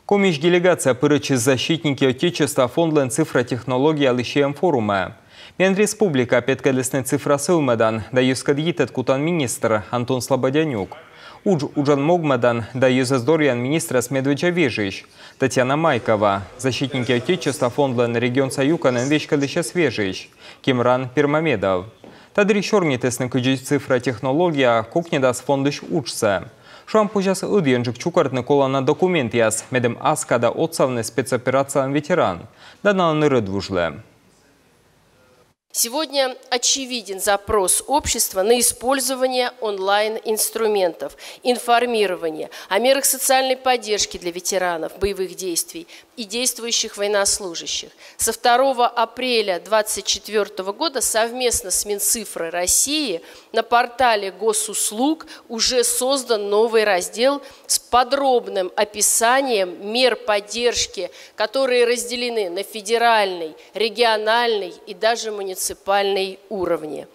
Коміч делегация пырычи защитники Отечества фондлен цифротехнологии алышеем форуме. Мен республика петкадлесны цифрасы умедан, да юскадгитет кутан министр Антон Слободянюк. Уджан Могмедан, да юзездорьян министра Смедвича Вежищ. Татьяна Майкова, защитники Отечества фондлен регион Саюканен Вечкадыша Свежищ. Кимран Пермамедов. Тадри шорнитесны кыджи цифротехнология кукнедас фондыш учсе. Шам пучас ыдьенжик чукартны колана документ яс, медем аскада отцавны спецоперациям ветеран. Дана нырыдвужле. Сегодня очевиден запрос общества на использование онлайн-инструментов, информирование о мерах социальной поддержки для ветеранов боевых действий и действующих военнослужащих. Со 2 апреля 2024 года совместно с Минцифрой России на портале госуслуг уже создан новый раздел с подробным описанием мер поддержки, которые разделены на федеральный, региональный и даже муниципальный уровни.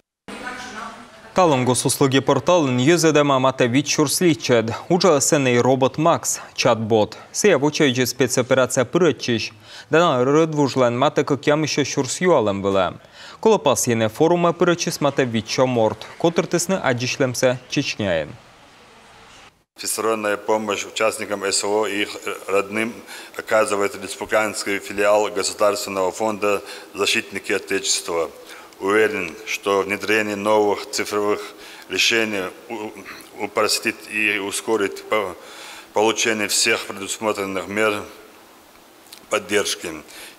Талон госуслуги порталын юзедема мата вичурсличед. Уже сеней робот Макс, чат-бот. Сея вучаючи спецоперация пырычищ. Дана рыдвужлен мата кокям еще шурсюалем была. Колопас ене форума пырычис мата вичо морд. Котыртысны адишлемсе Чечняен. Всесторонняя помощь участникам СВО и их родным оказывает республиканский филиал Государственного фонда «Защитники Отечества». Уверен, что внедрение новых цифровых решений упростит и ускорит получение всех предусмотренных мер поддержки.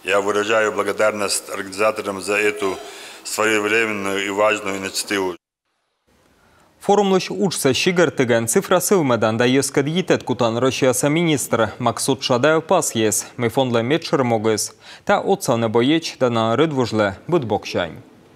Я выражаю благодарность организаторам за эту своевременную и важную инициативу. Форум лыш учса щигартыган цифрасы умедан да ескадгитет кутан Россияса министр Максут Шадаев пас ес. Мы фондле медшер могыз. Та отца не боеч да на рыдвужле будбокшань.